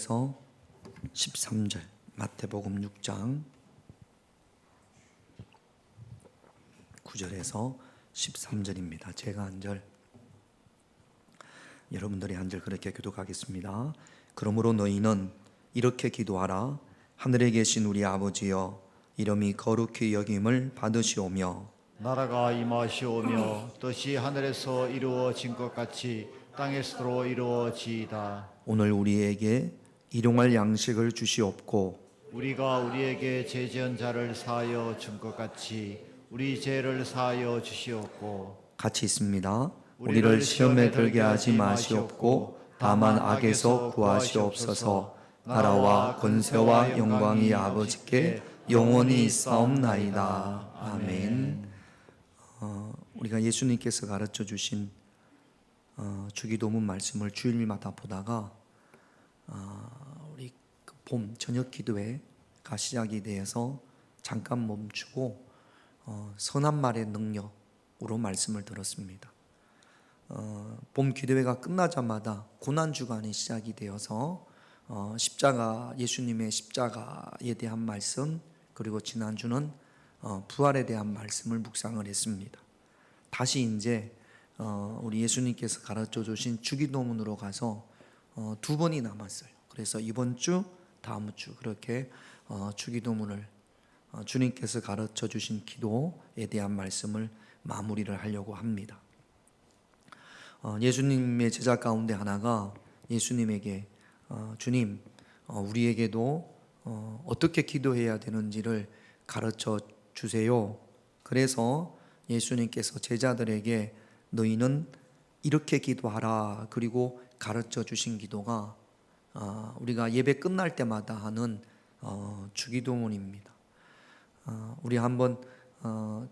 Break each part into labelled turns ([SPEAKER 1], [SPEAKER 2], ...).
[SPEAKER 1] 9절에서 13절, 마태복음 6장 9절에서 13절입니다. 제가 한 절, 여러분들이 한 절 그렇게 교독하겠습니다. 그러므로 너희는 이렇게 기도하라. 하늘에 계신 우리 아버지여, 이름이 거룩히 여김을 받으시오며
[SPEAKER 2] 나라가 임하시오며 뜻이 하늘에서 이루어진 것 같이 땅에서도 이루어지이다.
[SPEAKER 1] 오늘 우리에게 일용할 양식을 주시옵고
[SPEAKER 2] 우리가 우리에게 죄 지은 자를 사하여 준 것 같이 우리 죄를 사하여 주시옵고
[SPEAKER 1] 같이 있습니다. 우리를 시험에 들게 하지 마시옵고 다만 악에서 구하시옵소서. 나라와 권세와 영광이 아버지께 영원히 있사옵나이다. 아멘. 우리가 예수님께서 가르쳐 주신 주기도문 말씀을 주일마다 보다가 우리 봄 저녁 기도회가 시작이 되어서 잠깐 멈추고 선한 말의 능력으로 말씀을 들었습니다. 봄 기도회가 끝나자마자 고난주간이 시작이 되어서 십자가, 예수님의 십자가에 대한 말씀, 그리고 지난주는 부활에 대한 말씀을 묵상을 했습니다. 다시 이제 우리 예수님께서 가르쳐 주신 주기도문으로 가서 두 번이 남았어요. 그래서 이번 주, 다음 주 그렇게 주기도문을 주님께서 가르쳐 주신 기도에 대한 말씀을 마무리를 하려고 합니다. 예수님의 제자 가운데 하나가 예수님에게 주님, 우리에게도 어떻게 기도해야 되는지를 가르쳐 주세요. 그래서 예수님께서 제자들에게 너희는 이렇게 기도하라, 그리고 가르쳐 주신 기도가 우리가 예배 끝날 때마다 하는 주기도문입니다. 우리 한번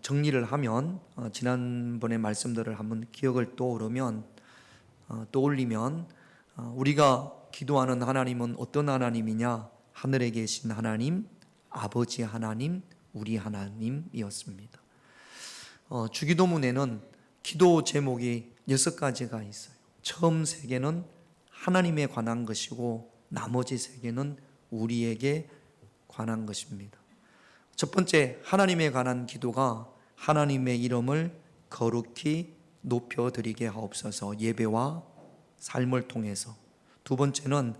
[SPEAKER 1] 정리를 하면, 지난번의 말씀들을 한번 기억을 떠올리면 우리가 기도하는 하나님은 어떤 하나님이냐? 하늘에 계신 하나님, 아버지 하나님, 우리 하나님이었습니다. 주기도문에는 기도 제목이 6가지가 있어요. 처음 3개는 하나님에 관한 것이고 나머지 3개는 우리에게 관한 것입니다. 첫 번째, 하나님에 관한 기도가 하나님의 이름을 거룩히 높여드리게 하옵소서, 예배와 삶을 통해서. 두 번째는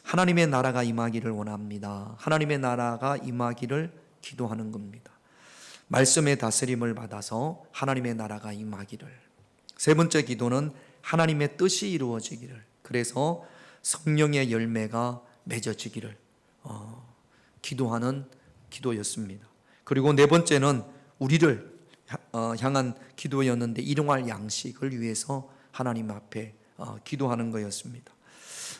[SPEAKER 1] 하나님의 나라가 임하기를 원합니다. 하나님의 나라가 임하기를 기도하는 겁니다. 말씀의 다스림을 받아서 하나님의 나라가 임하기를. 세 번째 기도는 하나님의 뜻이 이루어지기를, 그래서 성령의 열매가 맺어지기를 기도하는 기도였습니다. 그리고 네 번째는 우리를 향한 기도였는데, 일용할 양식을 위해서 하나님 앞에 기도하는 거였습니다.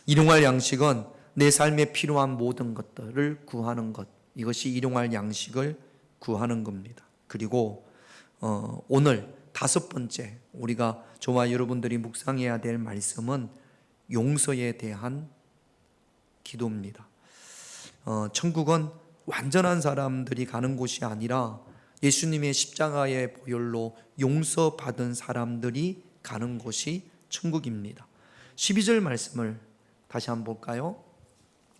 [SPEAKER 1] 일용할 양식은 내 삶에 필요한 모든 것들을 구하는 것, 이것이 일용할 양식을 구하는 겁니다. 그리고 오늘 5번째 우리가 저와 여러분들이 묵상해야 될 말씀은 용서에 대한 기도입니다. 천국은 완전한 사람들이 가는 곳이 아니라 예수님의 십자가의 보혈로 용서받은 사람들이 가는 곳이 천국입니다. 12절 말씀을 다시 한번 볼까요?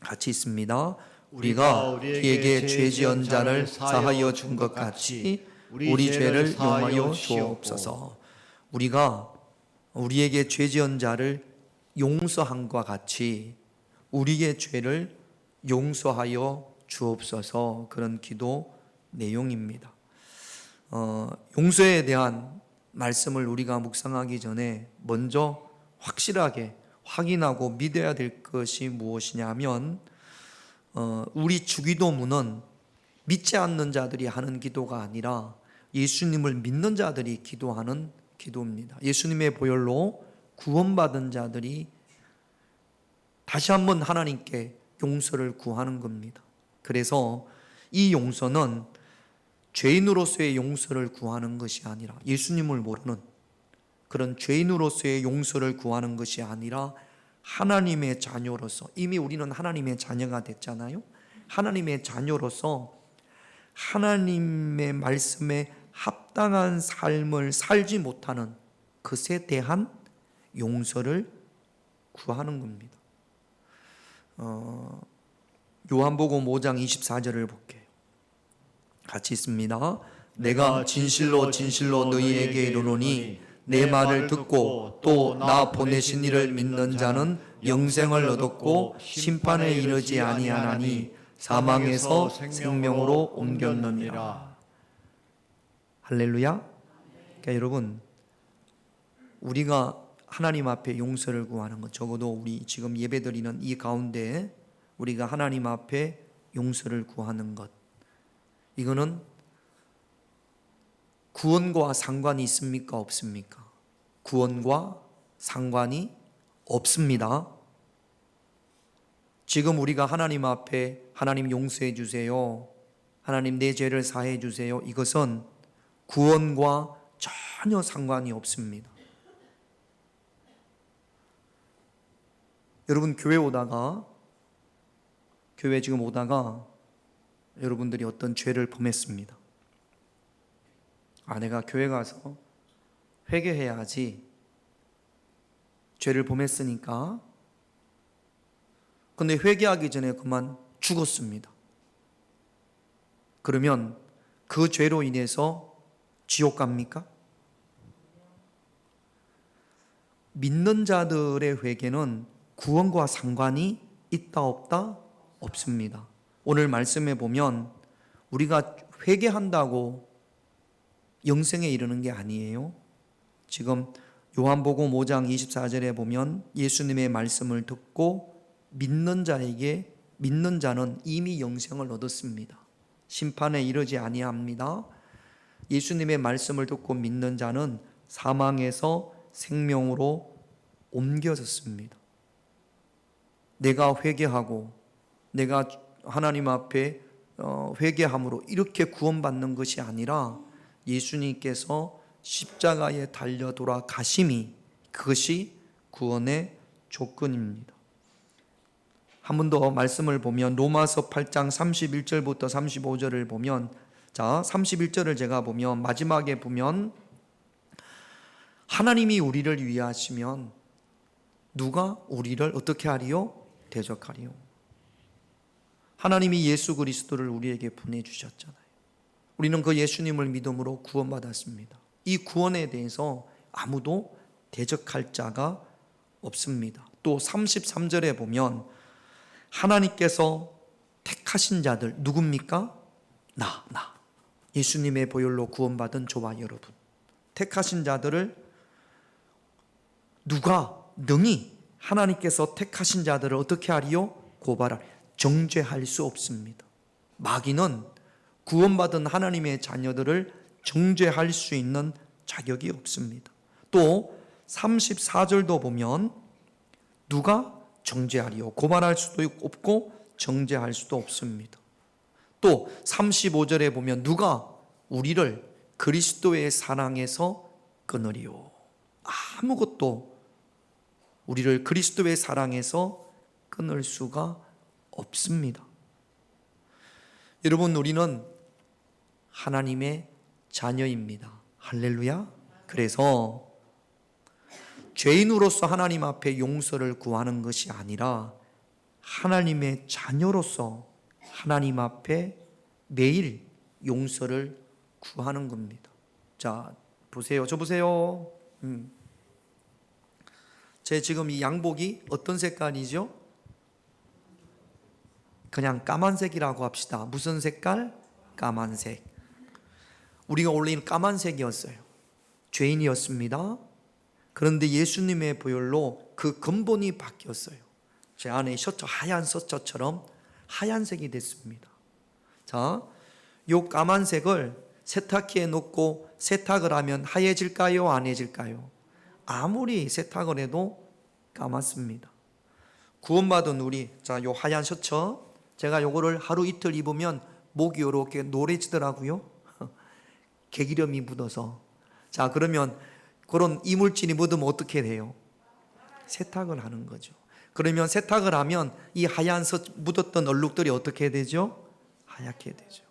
[SPEAKER 1] 같이 있습니다. 우리가 우리에게 죄 지은 자를 사하여 준 것 같이 우리 죄를 용하여 주옵소서. 우리가 우리에게 죄 지은 자를 용서함과 같이 우리의 죄를 용서하여 주옵소서, 그런 기도 내용입니다. 용서에 대한 말씀을 우리가 묵상하기 전에 먼저 확실하게 확인하고 믿어야 될 것이 무엇이냐면, 우리 주기도문은 믿지 않는 자들이 하는 기도가 아니라 예수님을 믿는 자들이 기도하는 기도입니다. 예수님의 보혈로 구원받은 자들이 다시 한번 하나님께 용서를 구하는 겁니다. 그래서 이 용서는 죄인으로서의 용서를 구하는 것이 아니라, 예수님을 모르는 그런 죄인으로서의 용서를 구하는 것이 아니라 하나님의 자녀로서, 이미 우리는 하나님의 자녀가 됐잖아요. 하나님의 자녀로서 하나님의 말씀에 합당한 삶을 살지 못하는 것에 대한 용서를 구하는 겁니다. 요한복음 5장 24절을 볼게요. 같이 있습니다. 내가 진실로 진실로 너희에게 이르노니 내 말을 듣고 또 나 보내신 이를 믿는 자는 영생을 얻었고 심판에 이르지 아니하나니 사망에서 생명으로 옮겼느니라. 할렐루야. 그러니까 여러분, 우리가 하나님 앞에 용서를 구하는 것, 적어도 우리 지금 예배드리는 이 가운데 우리가 하나님 앞에 용서를 구하는 것, 이거는 구원과 상관이 있습니까? 없습니까? 구원과 상관이 없습니다. 지금 우리가 하나님 앞에 하나님 용서해 주세요, 하나님 내 죄를 사해 주세요, 이것은 구원과 전혀 상관이 없습니다. 여러분, 교회 지금 오다가 여러분들이 어떤 죄를 범했습니다. 내가 교회 가서 회개해야지, 죄를 범했으니까. 근데 회개하기 전에 그만 죽었습니다. 그러면 그 죄로 인해서 지옥 갑니까? 믿는 자들의 회개는 구원과 상관이 있다 없다? 없습니다. 오늘 말씀에 보면 우리가 회개한다고 영생에 이르는 게 아니에요. 지금 요한복음 5장 24절에 보면 예수님의 말씀을 듣고 믿는 자는 이미 영생을 얻었습니다. 심판에 이르지 아니합니다. 예수님의 말씀을 듣고 믿는 자는 사망에서 생명으로 옮겨졌습니다. 내가 회개하고 내가 하나님 앞에 회개함으로 이렇게 구원받는 것이 아니라 예수님께서 십자가에 달려 돌아가심이, 그것이 구원의 조건입니다. 한 번 더 말씀을 보면 로마서 8장 31절부터 35절을 보면, 자 31절을 제가 보면 마지막에 보면 하나님이 우리를 위하시면 누가 우리를 어떻게 하리요? 대적하리요. 하나님이 예수 그리스도를 우리에게 보내주셨잖아요. 우리는 그 예수님을 믿음으로 구원받았습니다. 이 구원에 대해서 아무도 대적할 자가 없습니다. 또 33절에 보면 하나님께서 택하신 자들, 누굽니까? 나 예수님의 보혈로 구원받은 저와 여러분, 택하신 자들을 누가 능히 하나님께서 택하신 자들을 어떻게 하리요? 고발하리. 정죄할 수 없습니다. 마귀는 구원받은 하나님의 자녀들을 정죄할 수 있는 자격이 없습니다. 또 34절도 보면 누가 정죄하리요? 고발할 수도 없고 정죄할 수도 없습니다. 또 35절에 보면 누가 우리를 그리스도의 사랑에서 끊으리요? 아무것도 우리를 그리스도의 사랑에서 끊을 수가 없습니다. 여러분, 우리는 하나님의 자녀입니다. 할렐루야. 그래서 죄인으로서 하나님 앞에 용서를 구하는 것이 아니라 하나님의 자녀로서 하나님 앞에 매일 용서를 구하는 겁니다. 자, 보세요. 저 보세요. 제 지금 이 양복이 어떤 색깔이죠? 그냥 까만색이라고 합시다. 무슨 색깔? 까만색. 우리가 원래는 까만색이었어요. 죄인이었습니다. 그런데 예수님의 보혈로 그 근본이 바뀌었어요. 제 안에 셔츠, 하얀 셔츠처럼 하얀색이 됐습니다. 자, 요 까만색을 세탁기에 넣고 세탁을 하면 하얘질까요? 안 해질까요? 아무리 세탁을 해도 까맣습니다. 구원받은 우리, 자, 요 하얀 셔츠, 제가 요거를 하루 이틀 입으면 목이 요렇게 노래지더라고요. 개기름이 묻어서. 자, 그러면 그런 이물질이 묻으면 어떻게 돼요? 세탁을 하는 거죠. 그러면 세탁을 하면 이 하얀 묻었던 얼룩들이 어떻게 되죠? 하얗게 되죠.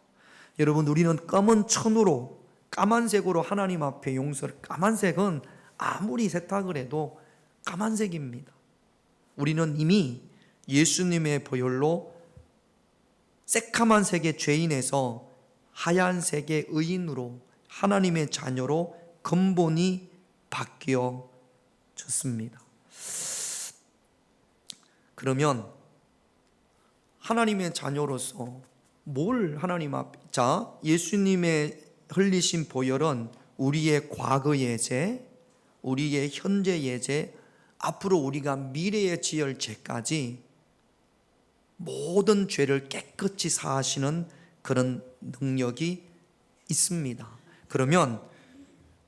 [SPEAKER 1] 여러분, 우리는 검은 천으로 까만색으로 하나님 앞에 용서를, 까만색은 아무리 세탁을 해도 까만색입니다. 우리는 이미 예수님의 보혈로 새카만색의 죄인에서 하얀색의 의인으로 하나님의 자녀로 근본이 바뀌어졌습니다. 그러면 하나님의 자녀로서 뭘 하나님 앞에, 자, 예수님의 흘리신 보혈은 우리의 과거의 죄, 우리의 현재의 죄, 앞으로 우리가 미래에 지을 죄까지 모든 죄를 깨끗이 사하시는 그런 능력이 있습니다. 그러면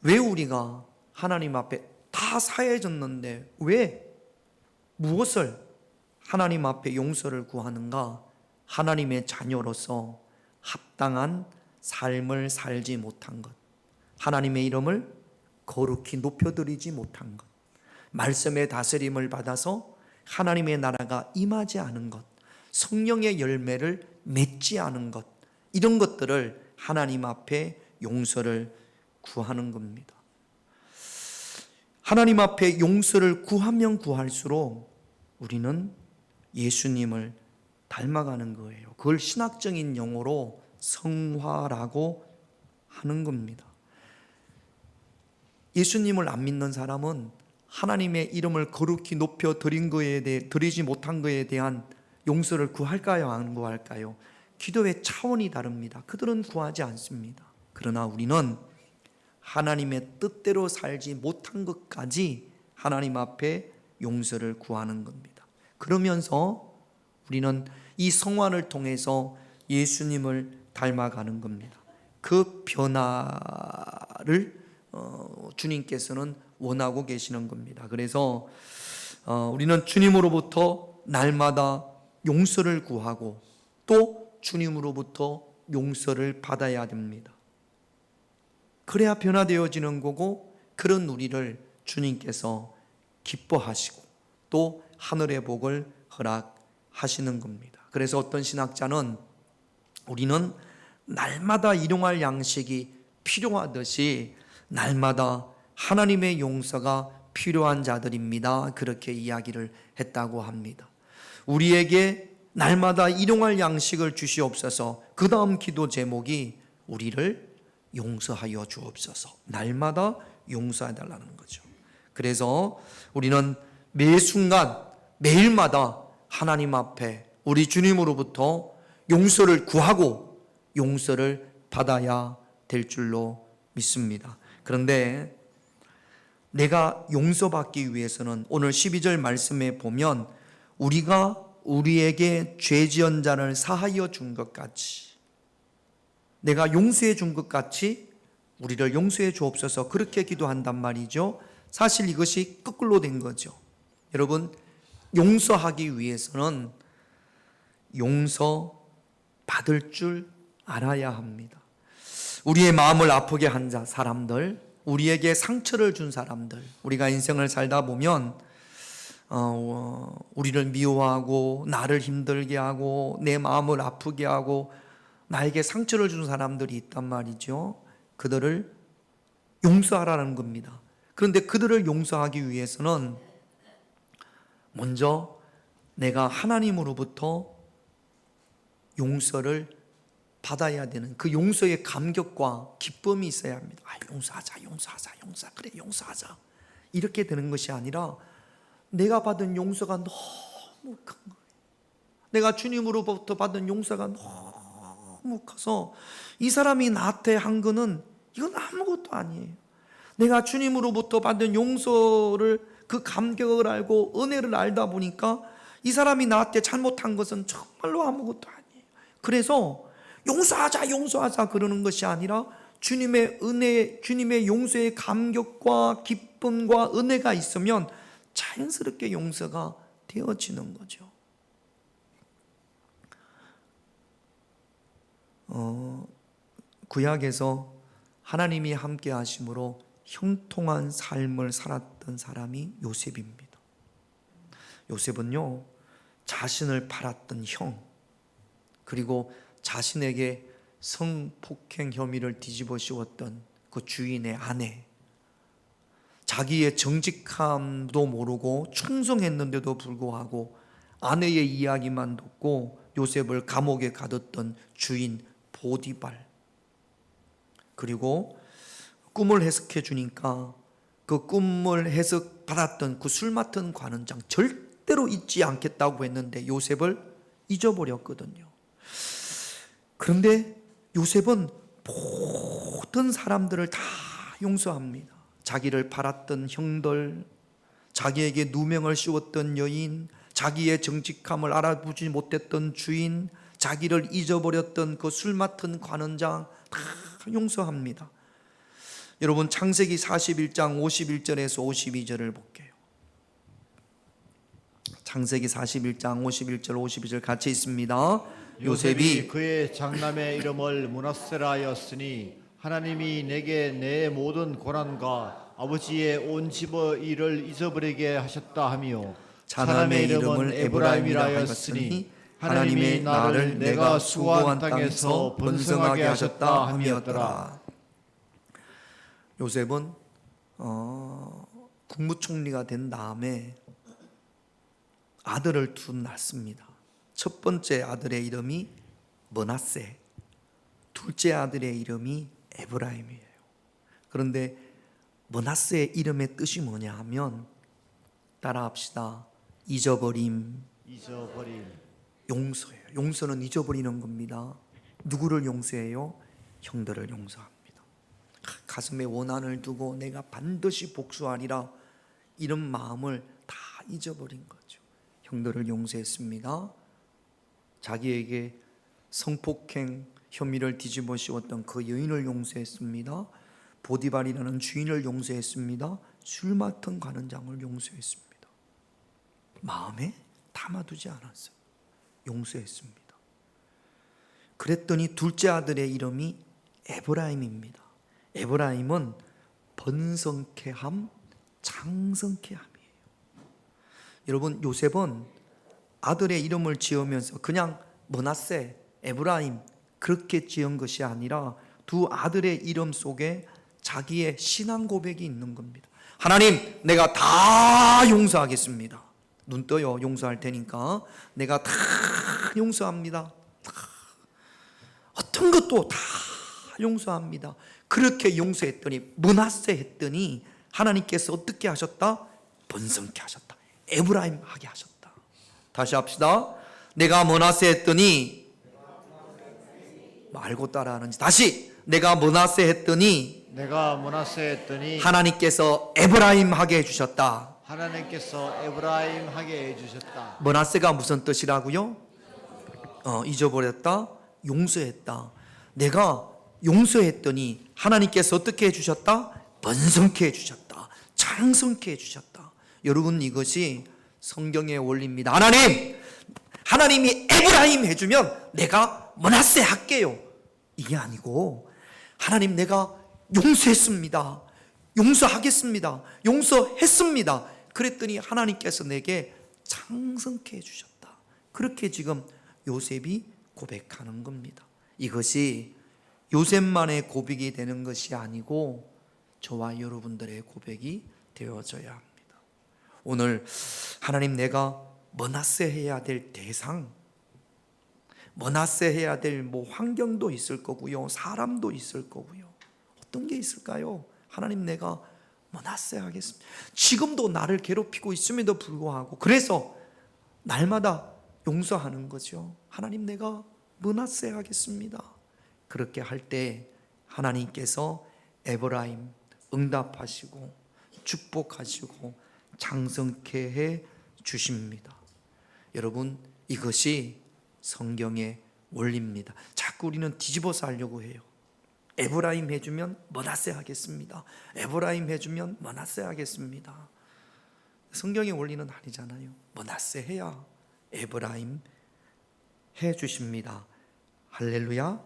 [SPEAKER 1] 왜 우리가 하나님 앞에 다 사해졌는데 왜 무엇을 하나님 앞에 용서를 구하는가? 하나님의 자녀로서 합당한 삶을 살지 못한 것, 하나님의 이름을 거룩히 높여드리지 못한 것, 말씀의 다스림을 받아서 하나님의 나라가 임하지 않은 것, 성령의 열매를 맺지 않은 것, 이런 것들을 하나님 앞에 용서를 구하는 겁니다. 하나님 앞에 용서를 구하면 구할수록 우리는 예수님을 닮아가는 거예요. 그걸 신학적인 용어로 성화라고 하는 겁니다. 예수님을 안 믿는 사람은 하나님의 이름을 거룩히 높여 드리지 못한 것에 대한 용서를 구할까요? 안 구할까요? 기도의 차원이 다릅니다. 그들은 구하지 않습니다. 그러나 우리는 하나님의 뜻대로 살지 못한 것까지 하나님 앞에 용서를 구하는 겁니다. 그러면서 우리는 이 성화를 통해서 예수님을 닮아가는 겁니다. 그 변화를 주님께서는 원하고 계시는 겁니다. 그래서 우리는 주님으로부터 날마다 용서를 구하고 또 주님으로부터 용서를 받아야 됩니다. 그래야 변화되어지는 거고, 그런 우리를 주님께서 기뻐하시고 또 하늘의 복을 허락하시는 겁니다. 그래서 어떤 신학자는 우리는 날마다 일용할 양식이 필요하듯이 날마다 하나님의 용서가 필요한 자들입니다. 그렇게 이야기를 했다고 합니다. 우리에게 날마다 일용할 양식을 주시옵소서. 그 다음 기도 제목이 우리를 용서하여 주옵소서. 날마다 용서해 달라는 거죠. 그래서 우리는 매 순간 매일마다 하나님 앞에 우리 주님으로부터 용서를 구하고 용서를 받아야 될 줄로 믿습니다. 그런데 내가 용서받기 위해서는 오늘 12절 말씀에 보면 우리가 우리에게 죄 지은 자를 사하여 준 것 같이, 내가 용서해 준 것 같이 우리를 용서해 주옵소서, 그렇게 기도한단 말이죠. 사실 이것이 거꾸로 된 거죠. 여러분, 용서하기 위해서는 용서 받을 줄 알아야 합니다. 우리의 마음을 아프게 한 사람들, 우리에게 상처를 준 사람들, 우리가 인생을 살다 보면 우리를 미워하고 나를 힘들게 하고 내 마음을 아프게 하고 나에게 상처를 준 사람들이 있단 말이죠. 그들을 용서하라는 겁니다. 그런데 그들을 용서하기 위해서는 먼저 내가 하나님으로부터 용서를 받아야 되는 그 용서의 감격과 기쁨이 있어야 합니다. 용서하자, 그래, 용서하자. 이렇게 되는 것이 아니라 내가 받은 용서가 너무 큰 거예요. 내가 주님으로부터 받은 용서가 너무 커서 이 사람이 나한테 한 거는 이건 아무것도 아니에요. 내가 주님으로부터 받은 용서를, 그 감격을 알고 은혜를 알다 보니까 이 사람이 나한테 잘못한 것은 정말로 아무것도 아니에요. 그래서 용서하자 그러는 것이 아니라 주님의 은혜, 주님의 용서의 감격과 기쁨과 은혜가 있으면 자연스럽게 용서가 되어지는 거죠. 구약에서 하나님이 함께 하심으로 형통한 삶을 살았던 사람이 요셉입니다. 요셉은요, 자신을 팔았던 형, 그리고 자신에게 성폭행 혐의를 뒤집어 씌웠던 그 주인의 아내, 자기의 정직함도 모르고 충성했는데도 불구하고 아내의 이야기만 듣고 요셉을 감옥에 가뒀던 주인 보디발, 그리고 꿈을 해석해 주니까 그 꿈을 해석 받았던 그 술 맡은 관원장 절대로 잊지 않겠다고 했는데 요셉을 잊어버렸거든요. 그런데 요셉은 모든 사람들을 다 용서합니다. 자기를 팔았던 형들, 자기에게 누명을 씌웠던 여인, 자기의 정직함을 알아보지 못했던 주인, 자기를 잊어버렸던 그 술 맡은 관원장 다 용서합니다. 여러분, 창세기 41장 51절에서 52절을 볼게요. 창세기 41장 51절 52절 같이 있습니다.
[SPEAKER 2] 요셉이 그의 장남의 이름을 므낫세라 하였으니 하나님이 내게 내 모든 고난과 아버지의 온 집의 일을 잊어버리게 하셨다 하며
[SPEAKER 1] 자남의 이름을 에브라임이라 하였으니 하나님이 나를 내가 수고한 땅에서 번성하게 하셨다 함이었더라. 요셉은 국무총리가 된 다음에 아들을 둘 낳습니다. 첫 번째 아들의 이름이 므낫세, 둘째 아들의 이름이 에브라임이에요. 그런데 므낫세의 이름의 뜻이 뭐냐 하면, 따라합시다. 잊어버림, 용서예요. 용서는 잊어버리는 겁니다. 누구를 용서해요? 형들을 용서합니다. 가슴에 원한을 두고 내가 반드시 복수하리라, 이런 마음을 다 잊어버린 거죠. 형들을 용서했습니다. 자기에게 성폭행 혐의를 뒤집어 씌웠던 그 여인을 용서했습니다. 보디발이라는 주인을 용서했습니다. 술 맡은 관원장을 용서했습니다. 마음에 담아두지 않았어요. 용서했습니다. 그랬더니 둘째 아들의 이름이 에브라임입니다. 에브라임은 번성케 함, 장성케 함이에요. 여러분, 요셉은 아들의 이름을 지으면서 그냥 므낫세, 에브라임 그렇게 지은 것이 아니라 두 아들의 이름 속에 자기의 신앙 고백이 있는 겁니다. 하나님, 내가 다 용서하겠습니다. 눈 떠요. 용서할 테니까. 내가 다 용서합니다. 어떤 것도 다 용서합니다. 그렇게 용서했더니, 므낫세 했더니 하나님께서 어떻게 하셨다? 번성케 하셨다. 에브라임 하게 하셨다. 다시 합시다. 내가 므낫세 했더니, 말고 따라하는지, 다시 내가 므낫세 했더니 하나님께서 에브라임 하게 해주셨다.
[SPEAKER 2] 하나님께서 에브라임 하게 해주셨다.
[SPEAKER 1] 므낫세가 무슨 뜻이라고요? 잊어버렸다, 용서했다. 내가 용서했더니 하나님께서 어떻게 해주셨다? 번성케 해주셨다. 장성케 해주셨다. 여러분, 이것이 성경의 원리입니다. 하나님이 에브라임 해주면 내가 므낫세 할게요, 이게 아니고, 하나님 내가 용서했습니다, 용서하겠습니다, 용서했습니다. 그랬더니 하나님께서 내게 장성케 해주셨다. 그렇게 지금 요셉이 고백하는 겁니다. 이것이 요셉만의 고백이 되는 것이 아니고 저와 여러분들의 고백이 되어져야 합니다. 오늘 하나님, 내가 므낫세 해야 될 대상, 므낫세 해야 될 환경도 있을 거고요, 사람도 있을 거고요. 어떤 게 있을까요? 하나님, 내가 므낫세 하겠습니다. 지금도 나를 괴롭히고 있음에도 불구하고, 그래서 날마다 용서하는 거죠. 하나님, 내가 므낫세 하겠습니다. 그렇게 할 때 하나님께서 에브라임 응답하시고 축복하시고 장성케 해 주십니다. 여러분, 이것이 성경의 원리입니다. 자꾸 우리는 뒤집어서 하려고 해요. 에브라임 해주면 므낫세 하겠습니다. 에브라임 해주면 므낫세 하겠습니다. 성경의 원리는 아니잖아요. 므낫세 해야 에브라임 해주십니다. 할렐루야.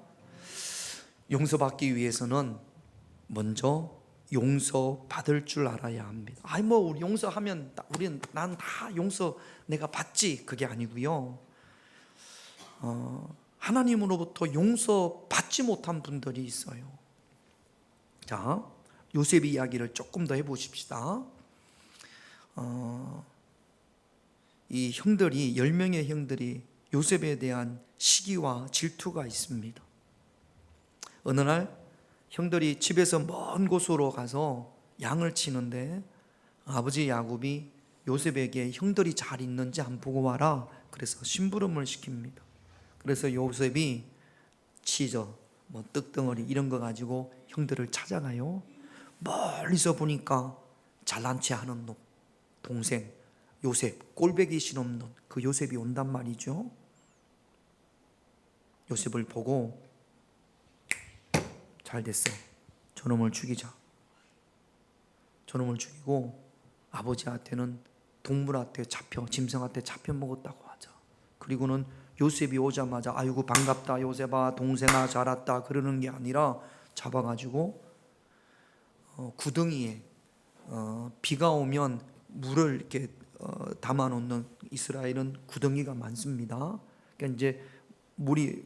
[SPEAKER 1] 용서받기 위해서는 먼저 용서받을 줄 알아야 합니다. 우리 용서하면 난 다 용서 내가 받지, 그게 아니고요. 하나님으로부터 용서받지 못한 분들이 있어요. 자, 요셉의 이야기를 조금 더 해보십시다. 이 형들이 10명의 형들이 요셉에 대한 시기와 질투가 있습니다. 어느 날 형들이 집에서 먼 곳으로 가서 양을 치는데 아버지 야곱이 요셉에게 형들이 잘 있는지 안 보고 와라, 그래서 심부름을 시킵니다. 그래서 요셉이 치저, 떡덩어리 이런 거 가지고 형들을 찾아가요. 멀리서 보니까 잘난 체 하는 놈, 동생 요셉, 꼴배기 싫은 놈, 그 요셉이 온단 말이죠. 요셉을 보고 잘 됐어, 저놈을 죽이자. 저놈을 죽이고 아버지한테는 동물한테 잡혀, 짐승한테 잡혀 먹었다고 하자. 그리고는 요셉이 오자마자 아이고 반갑다 요셉아, 동생아 잘 왔다 그러는 게 아니라 잡아가지고 구덩이에 비가 오면 물을 이렇게 담아놓는, 이스라엘은 구덩이가 많습니다. 그러니까 이제 물이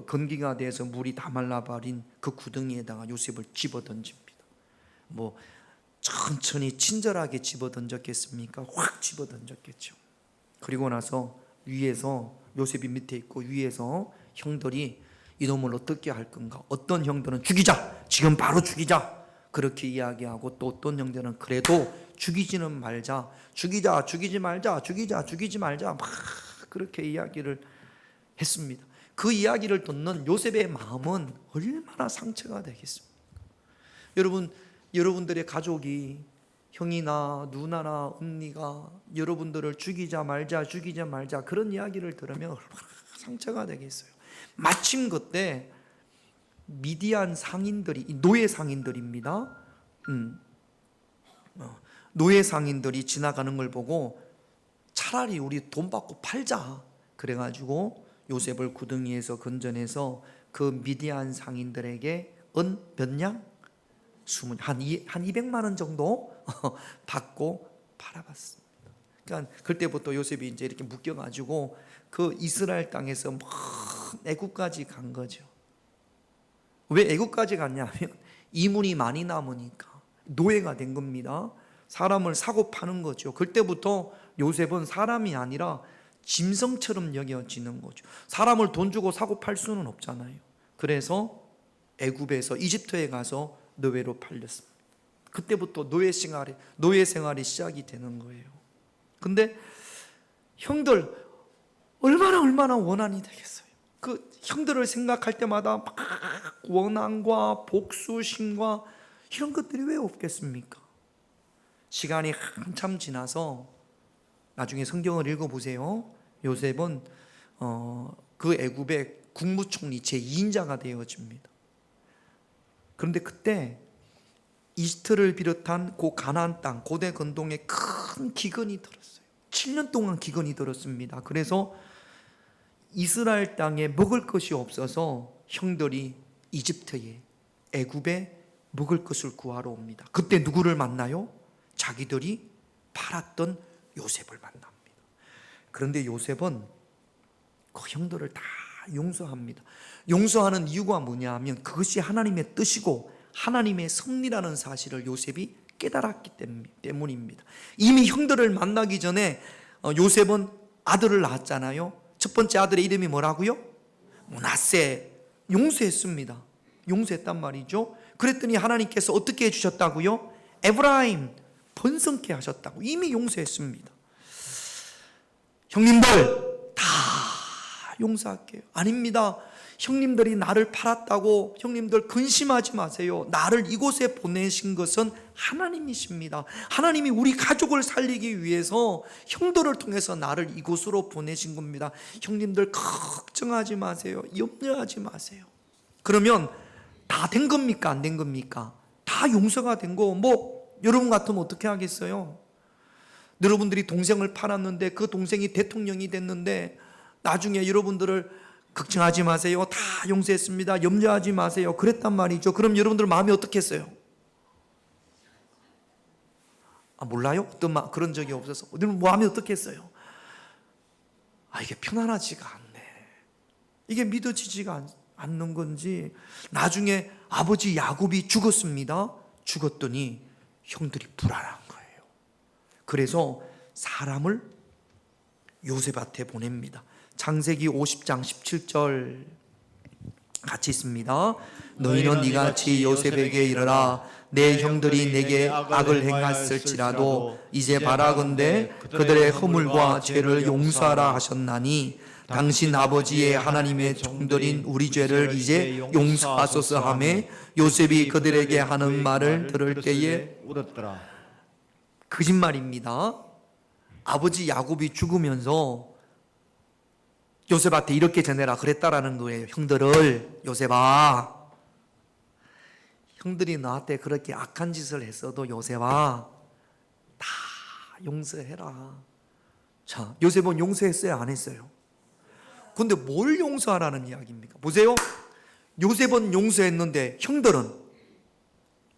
[SPEAKER 1] 건기가 돼서 물이 다 말라버린 그 구덩이에다가 요셉을 집어 던집니다. 뭐 천천히 친절하게 집어 던졌겠습니까? 확 집어 던졌겠죠. 그리고 나서 위에서, 요셉이 밑에 있고 위에서 형들이 이놈을 어떻게 할 건가? 어떤 형들은 죽이자, 지금 바로 죽이자 그렇게 이야기하고, 또 어떤 형들은 그래도 죽이지는 말자, 죽이자, 죽이지 말자, 죽이자, 죽이지 말자, 막 그렇게 이야기를 했습니다. 그 이야기를 듣는 요셉의 마음은 얼마나 상처가 되겠습니까? 여러분들의 가족이, 형이나 누나나 언니가 여러분들을 죽이자 말자, 죽이자 말자 그런 이야기를 들으면 얼마나 상처가 되겠어요. 마침 그때 미디안 상인들이, 노예 상인들입니다. 노예 상인들이 지나가는 걸 보고 차라리 우리 돈 받고 팔자 그래가지고 요셉을 구덩이에서 건져내서 그 미디안 상인들에게 몇 냥? 한 200만 원 정도 받고 팔아봤습니다. 그러니까 그때부터 요셉이 이제 이렇게 묶여가지고 그 이스라엘 땅에서 애굽까지 간 거죠. 왜 애굽까지 갔냐면 이문이 많이 남으니까 노예가 된 겁니다. 사람을 사고 파는 거죠. 그때부터 요셉은 사람이 아니라 짐승처럼 여겨지는 거죠. 사람을 돈 주고 사고 팔 수는 없잖아요. 그래서 애굽에서 이집트에 가서 노예로 팔렸습니다. 그때부터 노예 생활이 시작이 되는 거예요. 근데 형들 얼마나 원한이 되겠어요. 그 형들을 생각할 때마다 막 원한과 복수심과 이런 것들이 왜 없겠습니까? 시간이 한참 지나서 나중에 성경을 읽어보세요. 요셉은 그 애굽의 국무총리 제2인자가 되어집니다. 그런데 그때 이집트를 비롯한 그 가나안 땅, 고대 건동에 큰 기근이 들었어요. 7년 동안 기근이 들었습니다. 그래서 이스라엘 땅에 먹을 것이 없어서 형들이 이집트에, 애굽에 먹을 것을 구하러 옵니다. 그때 누구를 만나요? 자기들이 팔았던 요셉을 만납니다. 그런데 요셉은 그 형들을 다 용서합니다. 용서하는 이유가 뭐냐 하면 그것이 하나님의 뜻이고 하나님의 섭리라는 사실을 요셉이 깨달았기 때문입니다. 이미 형들을 만나기 전에 요셉은 아들을 낳았잖아요. 첫 번째 아들의 이름이 뭐라고요? 므낫세. 용서했습니다. 용서했단 말이죠. 그랬더니 하나님께서 어떻게 해주셨다고요? 에브라임, 번성케 하셨다고. 이미 용서했습니다. 형님들 다 용서할게요. 아닙니다. 형님들이 나를 팔았다고 형님들 근심하지 마세요. 나를 이곳에 보내신 것은 하나님이십니다. 하나님이 우리 가족을 살리기 위해서 형들을 통해서 나를 이곳으로 보내신 겁니다. 형님들 걱정하지 마세요. 염려하지 마세요. 그러면 다 된 겁니까? 안 된 겁니까? 다 용서가 된 거. 여러분 같으면 어떻게 하겠어요? 여러분들이 동생을 팔았는데 그 동생이 대통령이 됐는데 나중에 여러분들을 걱정하지 마세요. 다 용서했습니다. 염려하지 마세요. 그랬단 말이죠. 그럼 여러분들 마음이 어떻겠어요? 몰라요? 그런 적이 없어서. 여러분 마음이 어떻겠어요? 이게 편안하지가 않네. 이게 믿어지지가 않는 건지. 나중에 아버지 야곱이 죽었습니다. 죽었더니 형들이 불안한 거예요. 그래서 사람을 요셉한테 보냅니다. 창세기 50장 17절 같이 있습니다. 너희는 이같이 요셉에게 이르라. 내 형들이 내게 악을 행하였을지라도 이제 바라건대 그들의 허물과 죄를 용서하라 하셨나니 당신 아버지의 하나님의 종들인 우리 죄를 이제 용서하소서 하매 요셉이 그들에게 하는 말을 들을 때에
[SPEAKER 2] 울었더라.
[SPEAKER 1] 거짓말입니다. 아버지 야곱이 죽으면서 요셉한테 이렇게 전해라 그랬다라는 거예요. 형들을, 요셉아, 형들이 너한테 그렇게 악한 짓을 했어도 요셉아 다 용서해라. 자, 요셉은 용서했어요, 안 했어요? 근데 뭘 용서하라는 이야기입니까? 보세요. 요셉은 용서했는데 형들은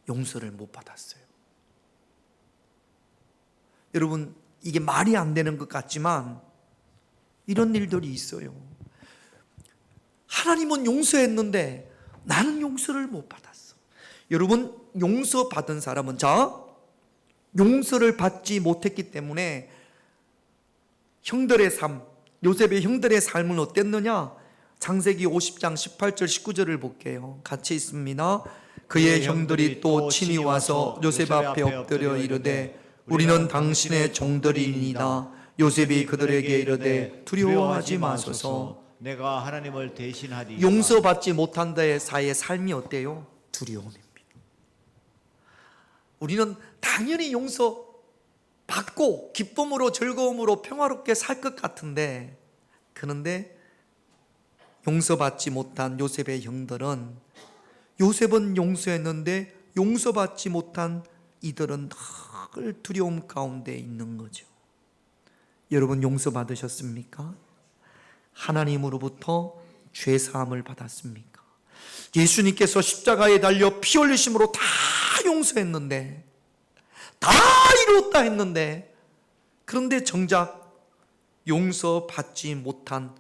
[SPEAKER 1] 용서를 못 받았어요. 여러분, 이게 말이 안 되는 것 같지만 이런 일들이 있어요. 하나님은 용서했는데 나는 용서를 못 받았어. 여러분, 용서받은 사람은, 자, 용서를 받지 못했기 때문에 형들의 삶, 요셉의 형들의 삶은 어땠느냐? 창세기 50장 18절 19절을 볼게요. 같이 있습니다. 그의 형들이 또 친히 와서 요셉 앞에 엎드려 이르되 우리는 당신의 종들이니이다. 요셉이 그들에게 이르되 두려워하지 마소서.
[SPEAKER 2] 내가 하나님을 대신하리.
[SPEAKER 1] 용서받지 못한 자의 삶이 어때요? 두려움입니다. 우리는 당연히 용서받고 기쁨으로 즐거움으로 평화롭게 살 것 같은데, 그런데 용서받지 못한 요셉의 형들은, 요셉은 용서했는데 용서받지 못한 이들은 늘 두려움 가운데 있는 거죠. 여러분, 용서받으셨습니까? 하나님으로부터 죄사함을 받았습니까? 예수님께서 십자가에 달려 피 흘리심으로 다 용서했는데, 다 이루었다 했는데, 그런데 정작 용서받지 못한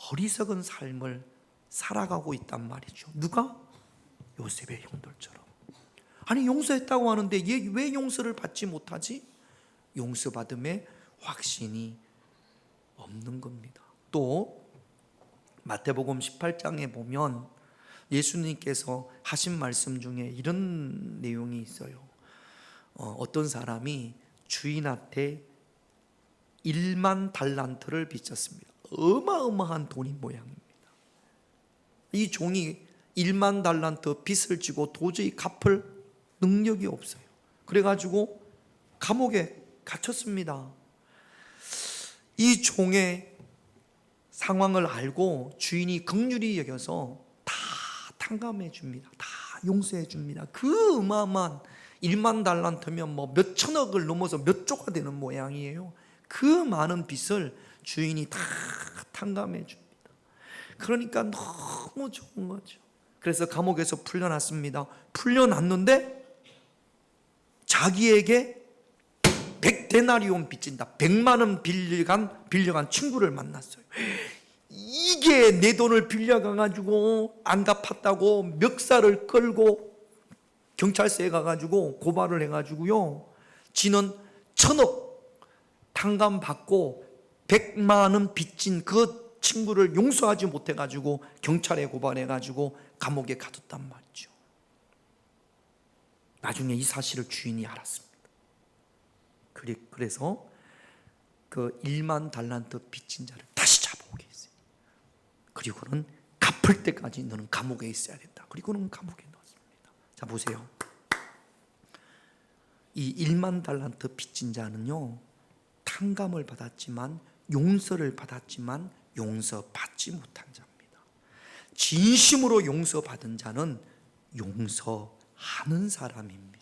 [SPEAKER 1] 어리석은 삶을 살아가고 있단 말이죠. 누가? 요셉의 형들처럼. 아니, 용서했다고 하는데 얘 왜 용서를 받지 못하지? 용서받음에 확신이 없는 겁니다. 또 마태복음 18장에 보면 예수님께서 하신 말씀 중에 이런 내용이 있어요. 어떤 사람이 주인한테 1만 달란트를 빚졌습니다. 어마어마한 돈이 모양입니다. 이 종이 1만 달란트 빚을 지고 도저히 갚을 능력이 없어요. 그래가지고 감옥에 갇혔습니다. 이 종의 상황을 알고 주인이 긍휼히 여겨서 다 탕감해 줍니다. 다 용서해 줍니다. 그 어마어마한 1만 달란트면 뭐 몇 천억을 넘어서 몇 조가 되는 모양이에요. 그 많은 빚을 주인이 다 탕감해 줍니다. 그러니까 너무 좋은 거죠. 그래서 감옥에서 풀려났습니다. 풀려났는데 자기에게 100데나리온 빚진다, 100만 원 빌려간 친구를 만났어요. 이게 내 돈을 빌려가가지고 안 갚았다고 멱살을 끌고 경찰서에 가가지고 고발을 해가지고요, 지는 1,000억 탕감받고 100만 원 빚진 그 친구를 용서하지 못해가지고 경찰에 고발해가지고 감옥에 가뒀단 말이죠. 나중에 이 사실을 주인이 알았습니다. 그래서 그 1만 달란트 빚진 자를 다시 잡아오게 했어요. 그리고는 갚을 때까지 너는 감옥에 있어야 된다. 그리고는 감옥에 넣었습니다. 자, 보세요. 이 1만 달란트 빚진 자는요, 탕감을 받았지만, 용서를 받았지만 용서받지 못한 자입니다. 진심으로 용서받은 자는 용서하는 사람입니다.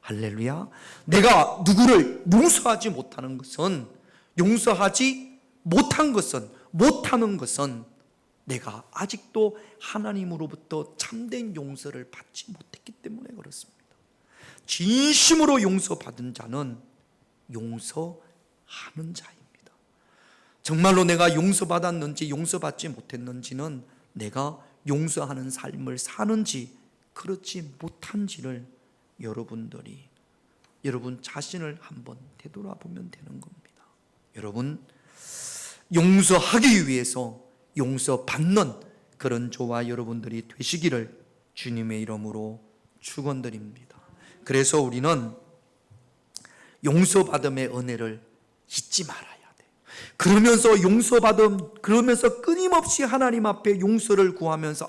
[SPEAKER 1] 할렐루야. 내가 누구를 용서하지 못하는 것은, 용서하지 못하는 것은 내가 아직도 하나님으로부터 참된 용서를 받지 못했기 때문에 그렇습니다. 진심으로 용서받은 자는 용서하는 자입니다. 정말로 내가 용서받았는지 용서받지 못했는지는, 내가 용서하는 삶을 사는지 그렇지 못한지를 여러분 자신을 한번 되돌아보면 되는 겁니다. 여러분, 용서하기 위해서 용서받는 그런 저와 여러분들이 되시기를 주님의 이름으로 축원드립니다. 그래서 우리는 용서받음의 은혜를 잊지 말아야 돼. 그러면서 끊임없이 하나님 앞에 용서를 구하면서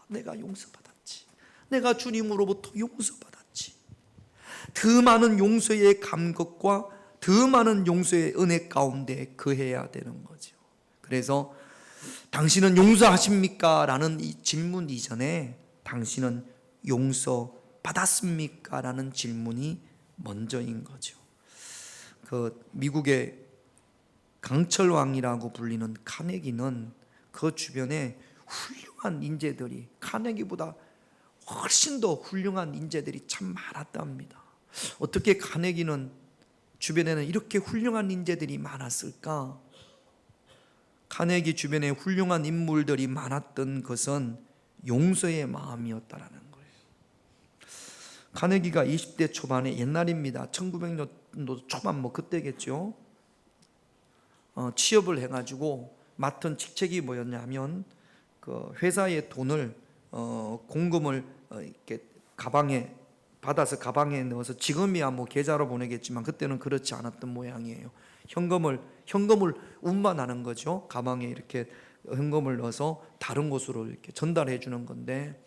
[SPEAKER 1] 내가 용서받았지. 내가 주님으로부터 용서받았지. 더 많은 용서의 감격과 더 많은 용서의 은혜 가운데 거해야 되는 거죠. 그래서 당신은 용서하십니까? 라는 이 질문 이전에 당신은 용서받았습니까? 라는 질문이 먼저인 거죠. 그 미국의 강철왕이라고 불리는 카네기는 그 주변에 훌륭한 인재들이, 카네기보다 훨씬 더 훌륭한 인재들이 참 많았답니다. 어떻게 카네기는 주변에는 이렇게 훌륭한 인재들이 많았을까? 카네기 주변에 훌륭한 인물들이 많았던 것은 용서의 마음이었다라는 거예요. 카네기가 20대 초반에, 옛날입니다. 1900년도 초반 그때겠죠. 취업을 해가지고 맡은 직책이 뭐였냐면 그 회사의 돈을 공금을 이렇게 가방에 받아서 가방에 넣어서, 지금이야 계좌로 보내겠지만 그때는 그렇지 않았던 모양이에요. 현금을 운반하는 거죠. 가방에 이렇게 현금을 넣어서 다른 곳으로 이렇게 전달해 주는 건데,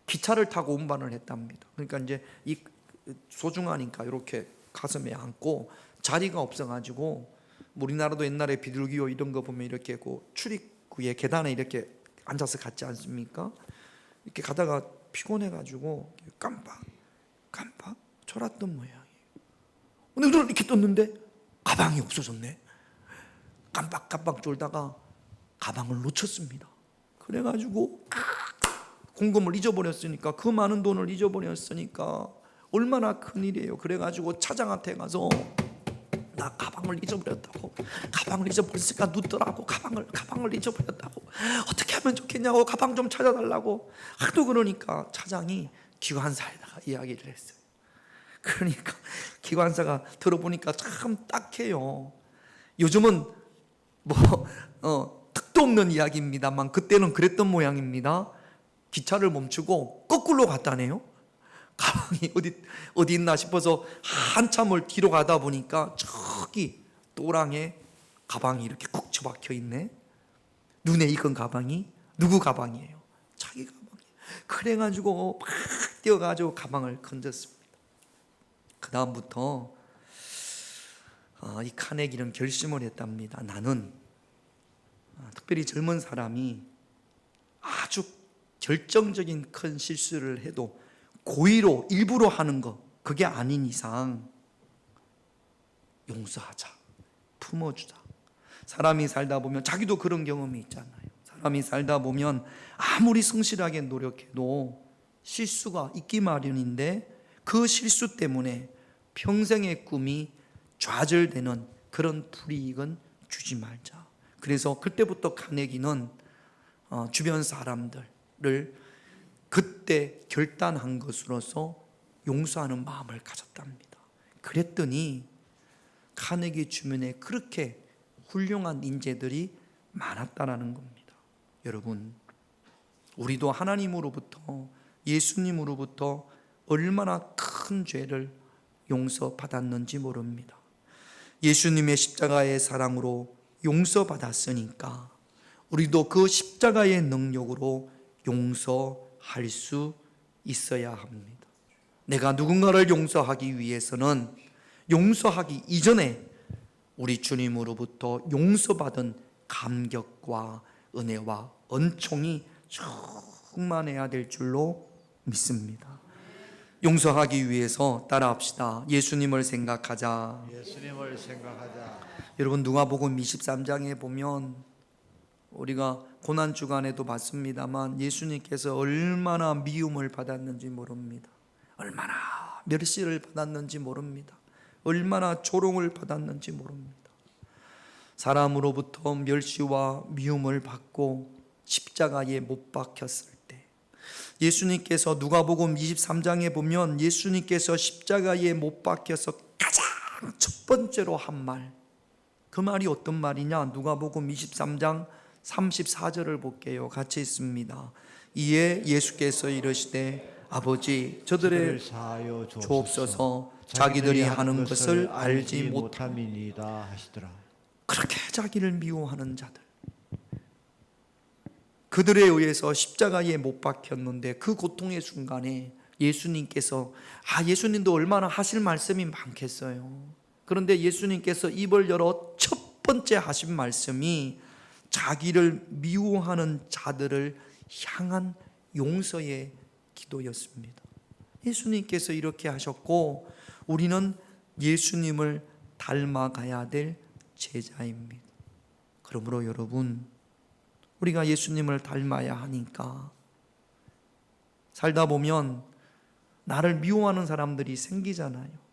[SPEAKER 1] 기차를 타고 운반을 했답니다. 그러니까 이제 이 소중하니까 이렇게 가슴에 안고, 자리가 없어가지고, 우리나라도 옛날에 비둘기호 이런 거 보면 이렇게 그 출입구에 계단에 이렇게 앉아서 갔지 않습니까? 이렇게 가다가 피곤해가지고 깜빡 졸았던 모양이에요. 근데 눈을 이렇게 떴는데 가방이 없어졌네. 깜빡 졸다가 가방을 놓쳤습니다. 그래가지고 공금을 잊어버렸으니까, 그 많은 돈을 잊어버렸으니까 얼마나 큰일이에요. 그래가지고 차장한테 가서 나 가방을 잊어버렸다고, 가방을 잊어버렸으니까 묻더라고, 가방을 잊어버렸다고, 어떻게 하면 좋겠냐고, 가방 좀 찾아달라고 하도 그러니까 차장이 기관사에다가 이야기를 했어요. 그러니까 기관사가 들어보니까 참 딱해요. 요즘은 뜻도 없는 이야기입니다만 그때는 그랬던 모양입니다. 기차를 멈추고 거꾸로 갔다네요. 가방이 어디 있나 싶어서 한참을 뒤로 가다 보니까 저기 또랑에 가방이 이렇게 쿡 처박혀 있네. 눈에 익은 가방이 누구 가방이에요? 자기 가방이에요. 그래가지고 막 뛰어가지고 가방을 건졌습니다. 그 다음부터 이 카네기는 결심을 했답니다. 나는 특별히 젊은 사람이 아주 결정적인 큰 실수를 해도 고의로 일부러 하는 거, 그게 아닌 이상 용서하자, 품어주자. 사람이 살다 보면, 자기도 그런 경험이 있잖아요. 사람이 살다 보면 아무리 성실하게 노력해도 실수가 있기 마련인데, 그 실수 때문에 평생의 꿈이 좌절되는 그런 불이익은 주지 말자. 그래서 그때부터 카네기는 주변 사람들을 그때 결단한 것으로서 용서하는 마음을 가졌답니다. 그랬더니 카네기 주변에 그렇게 훌륭한 인재들이 많았다라는 겁니다. 여러분, 우리도 하나님으로부터, 예수님으로부터 얼마나 큰 죄를 용서받았는지 모릅니다. 예수님의 십자가의 사랑으로 용서받았으니까 우리도 그 십자가의 능력으로 용서할 수 있어야 합니다. 내가 누군가를 용서하기 위해서는 용서하기 이전에 우리 주님으로부터 용서받은 감격과 은혜와 은총이 충만해야 될 줄로 믿습니다. 용서하기 위해서 따라합시다. 예수님을 생각하자.
[SPEAKER 2] 예수님을 생각하자.
[SPEAKER 1] 여러분, 누가복음 23장에 보면 우리가 고난 주간에도 봤습니다만 예수님께서 얼마나 미움을 받았는지 모릅니다. 얼마나 멸시를 받았는지 모릅니다. 얼마나 조롱을 받았는지 모릅니다. 사람으로부터 멸시와 미움을 받고 십자가에 못 박혔을 때, 예수님께서 누가복음 23장에 보면 예수님께서 십자가에 못 박혀서 가장 첫 번째로 한 말, 그 말이 어떤 말이냐? 누가복음 23장 34절을 볼게요. 같이 있습니다. 이에 예수께서 이르시되 아버지 저들을
[SPEAKER 2] 사하여
[SPEAKER 1] 주옵소서 자기들이 하는 것을 알지 못함.
[SPEAKER 2] 못함이니이다 하시더라.
[SPEAKER 1] 그렇게 자기를 미워하는 자들, 그들에 의해서 십자가에 못 박혔는데 그 고통의 순간에 예수님께서 예수님도 얼마나 하실 말씀이 많겠어요. 그런데 예수님께서 입을 열어 첫 번째 하신 말씀이 자기를 미워하는 자들을 향한 용서의 기도였습니다. 예수님께서 이렇게 하셨고 우리는 예수님을 닮아가야 될 제자입니다. 그러므로 여러분, 우리가 예수님을 닮아야 하니까 살다 보면 나를 미워하는 사람들이 생기잖아요.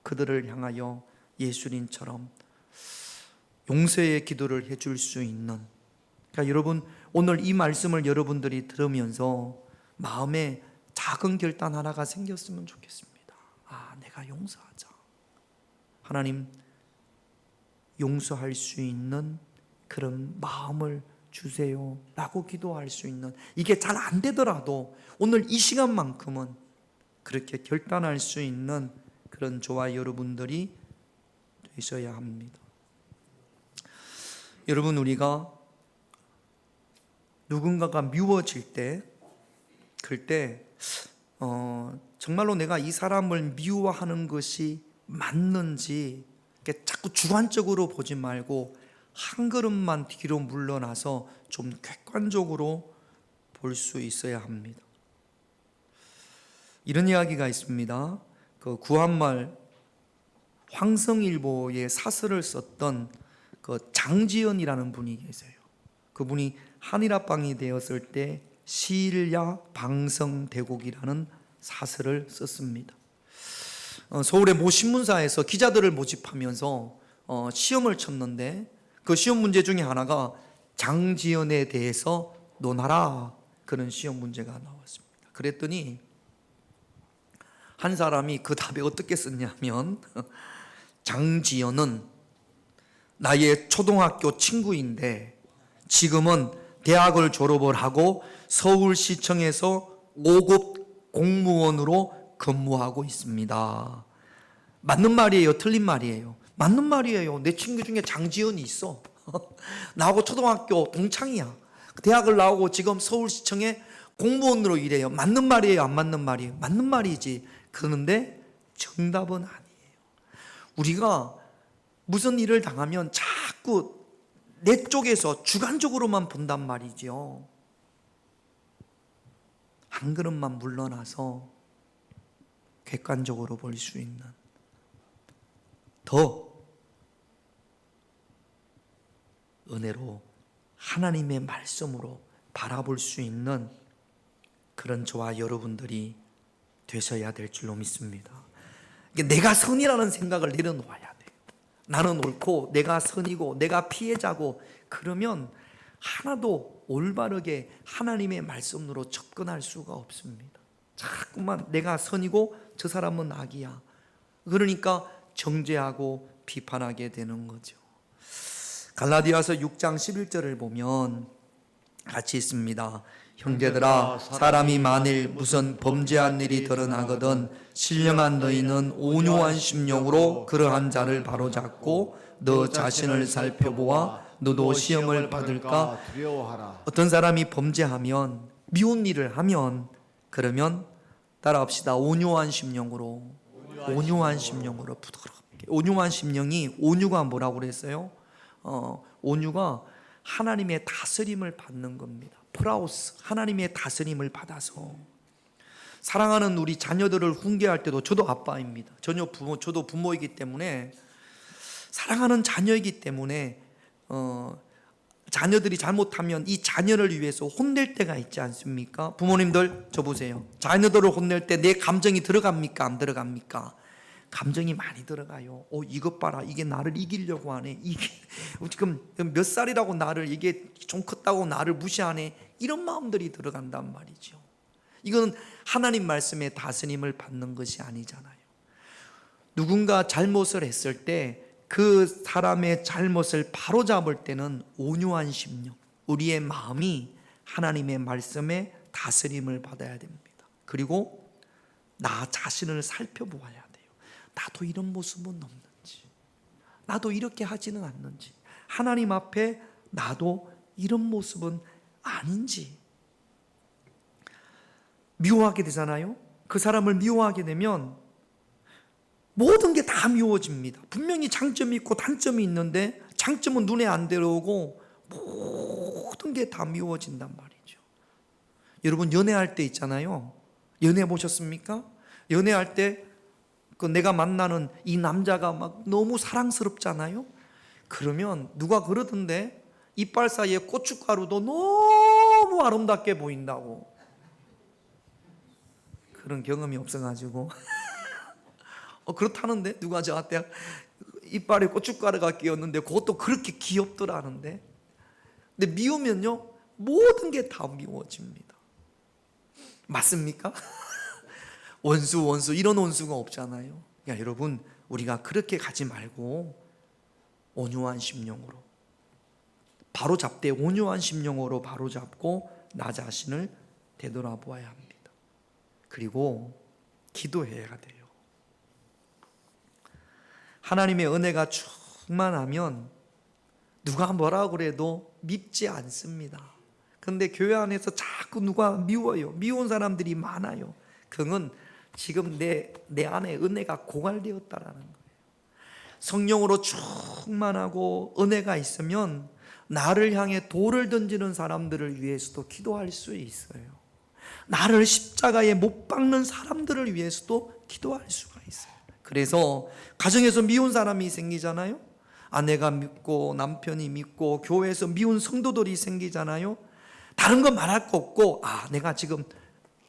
[SPEAKER 1] 그들을 향하여 예수님처럼 용서의 기도를 해줄 수 있는, 그러니까 여러분, 오늘 이 말씀을 여러분들이 들으면서 마음에 작은 결단 하나가 생겼으면 좋겠습니다. 내가 용서하자. 하나님, 용서할 수 있는 그런 마음을 주세요 라고 기도할 수 있는, 이게 잘 안 되더라도 오늘 이 시간만큼은 그렇게 결단할 수 있는 그런 저와 여러분들이 되셔야 합니다. 여러분, 우리가 누군가가 미워질 때, 그럴 때 정말로 내가 이 사람을 미워하는 것이 맞는지 이렇게 자꾸 주관적으로 보지 말고 한 걸음만 뒤로 물러나서 좀 객관적으로 볼 수 있어야 합니다. 이런 이야기가 있습니다. 그 구한말 황성일보에 사설을 썼던 그 장지연이라는 분이 계세요. 그분이 한일합방이 되었을 때 시일야 방성대국이라는 사설을 썼습니다. 서울의 모 신문사에서 기자들을 모집하면서 시험을 쳤는데 그 시험 문제 중에 하나가 장지연에 대해서 논하라, 그런 시험 문제가 나왔습니다. 그랬더니 한 사람이 그 답에 어떻게 썼냐면 장지연은 나의 초등학교 친구인데 지금은 대학을 졸업을 하고 서울시청에서 5급 공무원으로 근무하고 있습니다. 맞는 말이에요? 틀린 말이에요? 맞는 말이에요. 내 친구 중에 장지연이 있어. 나하고 초등학교 동창이야. 대학을 나오고 지금 서울시청에 공무원으로 일해요. 맞는 말이에요? 안 맞는 말이에요? 맞는 말이지. 그런데 정답은 아니에요. 우리가 무슨 일을 당하면 자꾸 내 쪽에서 주관적으로만 본단 말이죠. 한 걸음만 물러나서 객관적으로 볼 수 있는, 더 은혜로 하나님의 말씀으로 바라볼 수 있는 그런 저와 여러분들이 되셔야 될 줄로 믿습니다. 내가 선이라는 생각을 내려놓아야 돼. 나는 옳고 내가 선이고 내가 피해자고, 그러면 하나도 올바르게 하나님의 말씀으로 접근할 수가 없습니다. 자꾸만 내가 선이고 저 사람은 악이야, 그러니까 정죄하고 비판하게 되는 거죠. 갈라디아서 6장 11절을 보면 같이 있습니다. 형제들아, 사람이 만일 무슨 범죄한 일이 드러나거든 신령한 너희는 온유한 심령으로 그러한 자를 바로잡고 너 자신을 살펴보아 너도 시험을 받을까
[SPEAKER 2] 두려워하라.
[SPEAKER 1] 어떤 사람이 범죄하면, 미운 일을 하면, 그러면 따라합시다. 온유한 심령으로 부드럽게. 온유한 심령이, 온유가 뭐라고 그랬어요? 온유가 하나님의 다스림을 받는 겁니다. 프라우스, 하나님의 다스림을 받아서 사랑하는 우리 자녀들을 훈계할 때도, 저도 아빠입니다. 저도 부모이기 때문에, 사랑하는 자녀이기 때문에 자녀들이 잘못하면 이 자녀를 위해서 혼낼 때가 있지 않습니까? 부모님들 저 보세요. 자녀들을 혼낼 때 내 감정이 들어갑니까? 안 들어갑니까? 감정이 많이 들어가요. 이것 봐라, 이게 나를 이기려고 하네, 이게 지금 몇 살이라고 나를, 이게 좀 컸다고 나를 무시하네, 이런 마음들이 들어간단 말이죠. 이건 하나님 말씀의 다스림을 받는 것이 아니잖아요. 누군가 잘못을 했을 때 그 사람의 잘못을 바로잡을 때는 온유한 심령, 우리의 마음이 하나님의 말씀에 다스림을 받아야 됩니다. 그리고 나 자신을 살펴보아야 돼요. 나도 이런 모습은 없는지, 나도 이렇게 하지는 않는지, 하나님 앞에 나도 이런 모습은 아닌지. 미워하게 되잖아요. 그 사람을 미워하게 되면 모든 게 다 미워집니다. 분명히 장점이 있고 단점이 있는데 장점은 눈에 안 들어오고 모든 게 다 미워진단 말이죠. 여러분 연애할 때 있잖아요. 연애 보셨습니까? 연애할 때 그 내가 만나는 이 남자가 막 너무 사랑스럽잖아요. 그러면 누가 그러던데 이빨 사이에 고춧가루도 너무 아름답게 보인다고. 그런 경험이 없어가지고 그렇다는데 누가 저한테 이빨에 고춧가루가 끼었는데 그것도 그렇게 귀엽더라는데. 근데 미우면요 모든 게 다 미워집니다. 맞습니까? 원수 이런 원수가 없잖아요. 야, 여러분 우리가 그렇게 가지 말고 온유한 심령으로 바로잡되 온유한 심령으로 바로잡고 나 자신을 되돌아보아야 합니다. 그리고 기도해야 돼요. 하나님의 은혜가 충만하면 누가 뭐라 그래도 밉지 않습니다. 그런데 교회 안에서 자꾸 누가 미워요. 미운 사람들이 많아요. 그건 지금 내 안에 은혜가 고갈되었다라는 거예요. 성령으로 충만하고 은혜가 있으면 나를 향해 돌을 던지는 사람들을 위해서도 기도할 수 있어요. 나를 십자가에 못 박는 사람들을 위해서도 기도할 수가 있어요. 그래서 가정에서 미운 사람이 생기잖아요. 아내가 밉고 남편이 밉고 교회에서 미운 성도들이 생기잖아요. 다른 거 말할 거 없고 내가 지금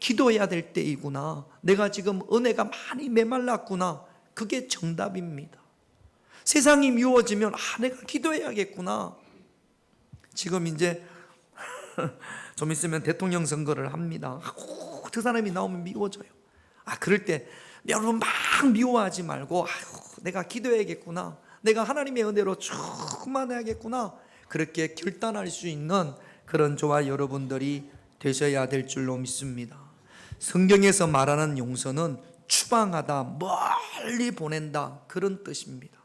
[SPEAKER 1] 기도해야 될 때이구나. 내가 지금 은혜가 많이 메말랐구나. 그게 정답입니다. 세상이 미워지면 내가 기도해야겠구나. 지금 이제 좀 있으면 대통령 선거를 합니다. 그 사람이 나오면 미워져요. 그럴 때 여러분 막 미워하지 말고 내가 기도해야겠구나. 내가 하나님의 은혜로 충만해야겠구나. 그렇게 결단할 수 있는 그런 저와 여러분들이 되셔야 될 줄로 믿습니다. 성경에서 말하는 용서는 추방하다, 멀리 보낸다, 그런 뜻입니다.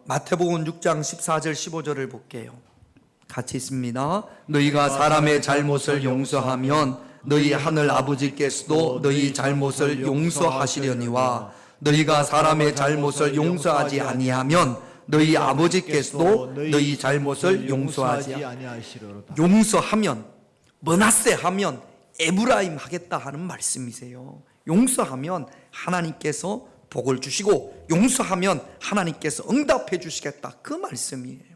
[SPEAKER 1] 마태복음 6장 14절 15절을 볼게요. 같이 있습니다. 너희가 사람의 잘못을 용서하면 너희 하늘 아버지께서도 너희 잘못을 용서하시려니와 너희가 사람의 잘못을 용서하지 아니하면 너희 아버지께서도 너희 잘못을 용서하지
[SPEAKER 2] 아니하시리로다.
[SPEAKER 1] 용서하면 머나세 하면 에브라임 하겠다 하는 말씀이세요. 용서하면 하나님께서 복을 주시고 용서하면 하나님께서 응답해 주시겠다, 그 말씀이에요.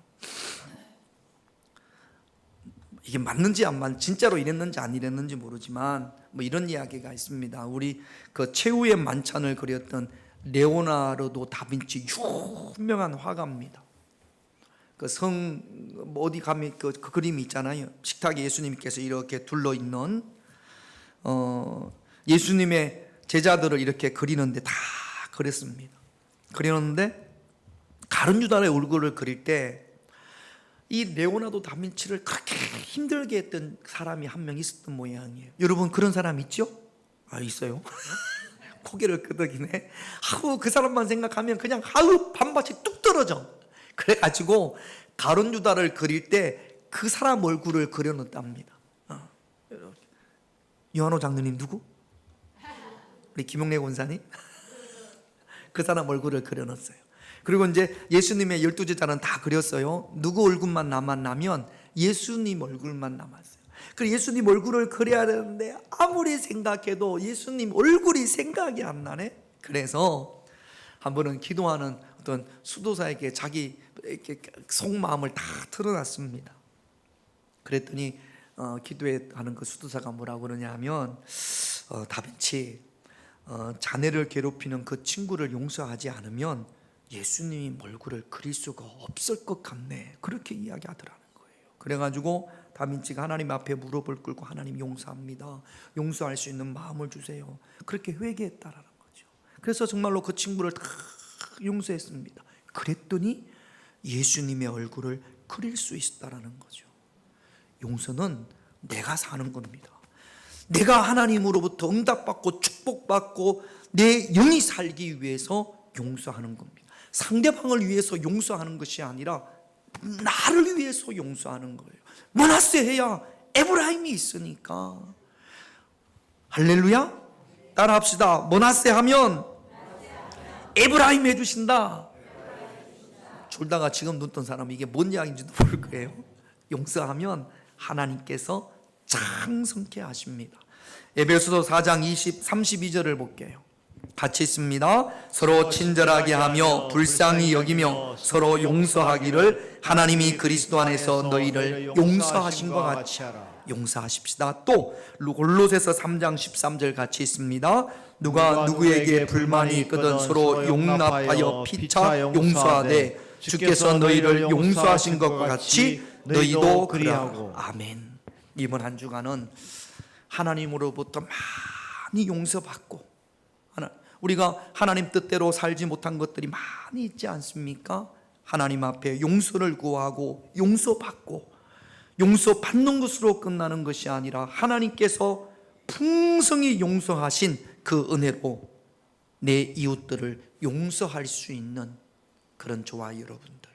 [SPEAKER 1] 이게 맞는지 안 맞는지, 진짜로 이랬는지 안 이랬는지 모르지만 이런 이야기가 있습니다. 우리 그 최후의 만찬을 그렸던 레오나르도 다빈치, 유명한 화가입니다. 그 어디 가면 그 그림이 있잖아요. 식탁에 예수님께서 이렇게 둘러 있는 예수님의 제자들을 이렇게 그리는데 다 그렸습니다. 그렸는데 가룟 유다의 얼굴을 그릴 때 이 레오나르도 다빈치를 그렇게 힘들게 했던 사람이 한 명 있었던 모양이에요. 여러분 그런 사람 있죠? 있어요. 고개를 끄덕이네. 그 사람만 생각하면 그냥 반바지 뚝 떨어져. 그래가지고 가룟 유다를 그릴 때 그 사람 얼굴을 그려놓답니다. 요한호 장로님 누구? 우리 김용래 권사님? 그 사람 얼굴을 그려놨어요. 그리고 이제 예수님의 12제자는 다 그렸어요. 누구 얼굴만 남았냐면 예수님 얼굴만 남았어요. 그래서 예수님 얼굴을 그려야 되는데 아무리 생각해도 예수님 얼굴이 생각이 안 나네. 그래서 한 번은 기도하는 어떤 수도사에게 자기 이렇게 속마음을 다 털어놨습니다. 그랬더니 기도하는 그 수도사가 뭐라고 그러냐면 다빈치, 자네를 괴롭히는 그 친구를 용서하지 않으면 예수님 얼굴을 그릴 수가 없을 것 같네, 그렇게 이야기하더라는 거예요. 그래가지고 다빈치가 하나님 앞에 무릎을 꿇고 하나님 용서합니다, 용서할 수 있는 마음을 주세요, 그렇게 회개했다라는 거죠. 그래서 정말로 그 친구를 다 용서했습니다. 그랬더니 예수님의 얼굴을 그릴 수 있다라는 거죠. 용서는 내가 사는 겁니다. 내가 하나님으로부터 응답받고 축복받고 내 영이 살기 위해서 용서하는 겁니다. 상대방을 위해서 용서하는 것이 아니라 나를 위해서 용서하는 거예요. 므낫세해야 에브라임이 있으니까. 할렐루야. 따라합시다. 므낫세 하면 에브라임 해주신다. 졸다가 지금 눈 뜬 사람은 이게 뭔 이야기인지도 모를 거예요. 용서하면 하나님께서 장성케 하십니다. 에베소서 4장 32절을 볼게요. 같이 있습니다. 서로 친절하게 하며 불쌍히 여기며 서로 용서하기를 하나님이 그리스도 안에서 너희를 용서하신 것 같이 용서하십시다. 또 골로새서 3장 13절 같이 있습니다. 누가 누구에게 불만이 있거든 서로 용납하여 피차 용서하되 주께서 너희를 용서하신 것과 같이 너희도 그리하고. 아멘. 이번 한 주간은 하나님으로부터 많이 용서받고 우리가 하나님 뜻대로 살지 못한 것들이 많이 있지 않습니까? 하나님 앞에 용서를 구하고 용서받고 용서받는 것으로 끝나는 것이 아니라 하나님께서 풍성히 용서하신 그 은혜로 내 이웃들을 용서할 수 있는 그런 저와 여러분들,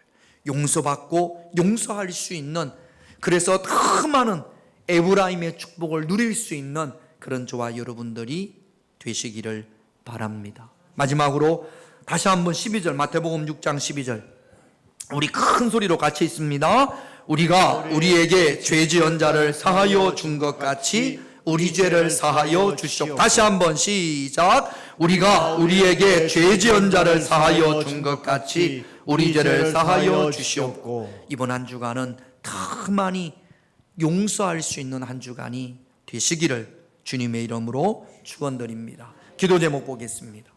[SPEAKER 1] 용서받고 용서할 수 있는, 그래서 더 많은 에브라임의 축복을 누릴 수 있는 그런 저와 여러분들이 되시기를 바랍니다. 마지막으로 다시 한번 12절, 마태복음 6장 12절 우리 큰 소리로 같이 있습니다. 우리가 우리에게 죄 지은 자를 사하여 준 것 같이 우리 죄를 사하여 주시옵소서. 다시 한번 시작. 우리가 우리에게 죄 지은 자를 사하여 준 것 같이 우리 죄를 사하여 주시옵고. 이번 한 주간은 더 많이 용서할 수 있는 한 주간이 되시기를 주님의 이름으로 축원드립니다. 기도 제목 보겠습니다.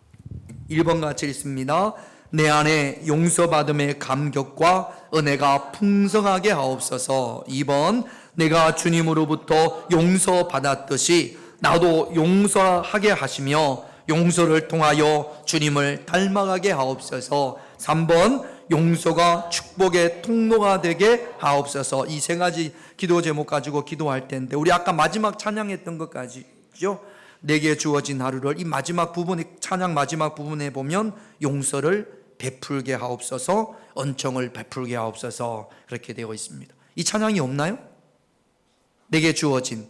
[SPEAKER 1] 1번 같이 읽습니다. 내 안에 용서받음의 감격과 은혜가 풍성하게 하옵소서. 2번 내가 주님으로부터 용서받았듯이 나도 용서하게 하시며 용서를 통하여 주님을 닮아가게 하옵소서. 3번 용서가 축복의 통로가 되게 하옵소서. 이 세 가지 기도 제목 가지고 기도할 텐데 우리 아까 마지막 찬양했던 것까지죠. 내게 주어진 하루를, 이 마지막 부분에, 찬양 마지막 부분에 보면 용서를 베풀게 하옵소서, 은총을 베풀게 하옵소서 그렇게 되어 있습니다. 이 찬양이 없나요? 내게 주어진